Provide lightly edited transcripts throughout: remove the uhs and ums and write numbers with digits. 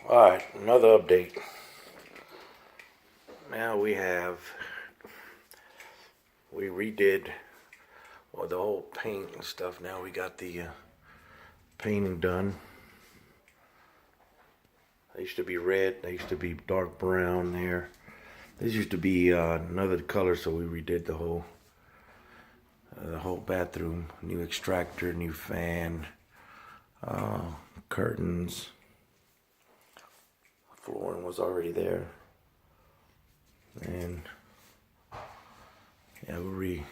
Alright, another update. Now we redid the whole paint and stuff. Now we got the painting done. They used to be red, they used to be dark brown there. This used to be another color, so we redid the whole bathroom. New extractor, new fan, curtains. Flooring was already there. And yeah, we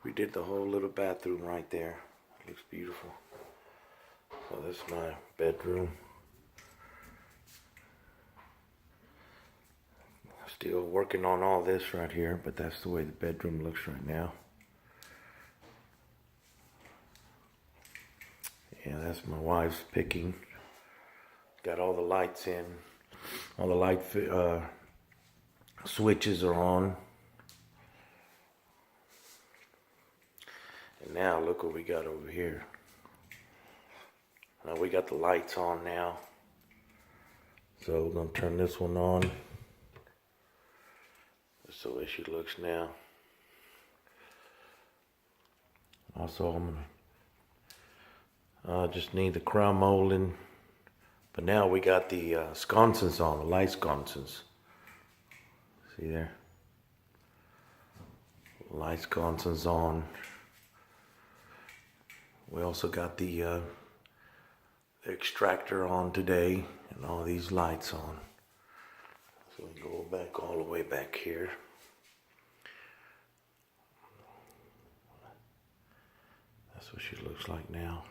redid the whole little bathroom right there. It looks beautiful. So this is my bedroom. Still working on all this right here, but that's the way the bedroom looks right now. Yeah, that's my wife's picking. Got all the lights in. All the light switches are on. And now look what we got over here. Now we got the lights on now. So we're gonna turn this one on. That's the way she looks now. Also, I'm gonna just need the crown molding. But now we got the sconces on, the light sconces. See there? Light sconces on. We also got the extractor on today and all these lights on. So we go back all the way back here. That's what she looks like now.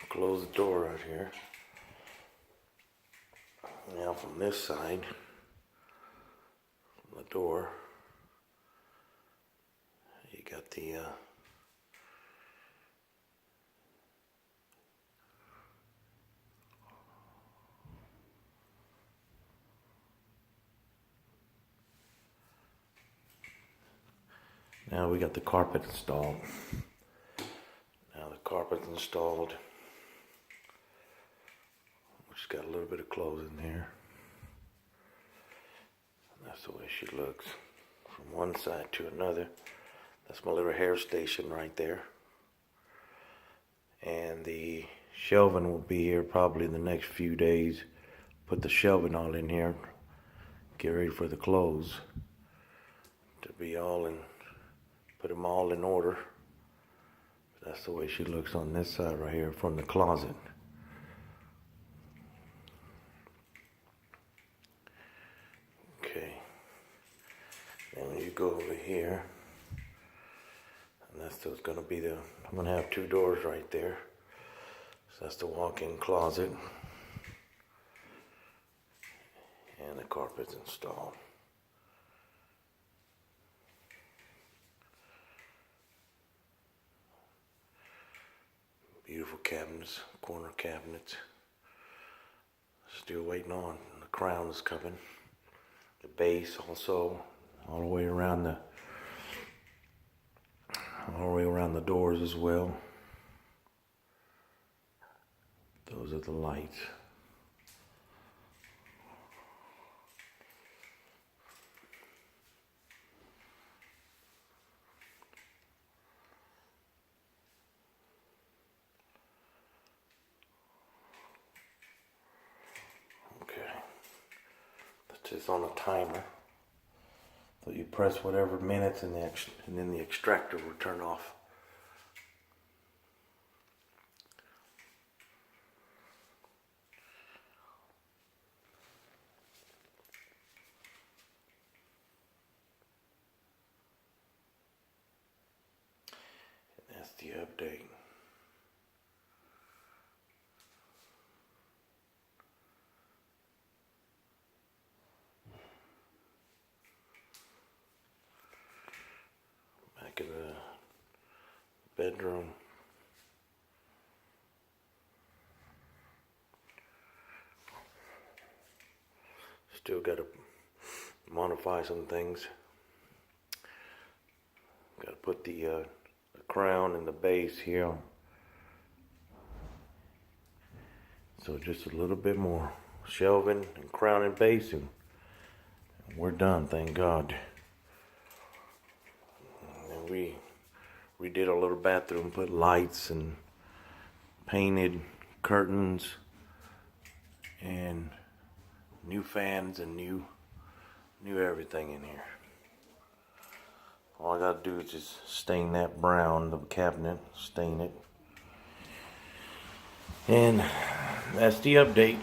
Close the door right here. Now from this side, from the door, you got the now we got the carpet installed. Now the carpet's installed. She's got a little bit of clothes in there. And that's the way she looks from one side to another. That's my little hair station right there. And the shelving will be here probably in the next few days. Put the shelving all in here. Get ready for the clothes to be all in. Put them all in order. That's the way she looks on this side right here from the closet. And when you go over here, and that's going to be I'm going to have two doors right there. So that's the walk-in closet. And the carpet's installed. Beautiful cabinets, corner cabinets. Still waiting on, the crown is coming. The base also. All the way around the doors as well. Those are the lights. Okay. That's just on a timer. So you press whatever minutes and then the extractor will turn off. And that's the update. bedroom. Still got to modify some things. Got to put the crown and the base here. So just a little bit more shelving and crown and base, and we're done, thank God. And we redid our little bathroom, put lights and painted curtains and new fans and new everything in here. All I gotta do is just stain that brown, the cabinet, stain it. And that's the update.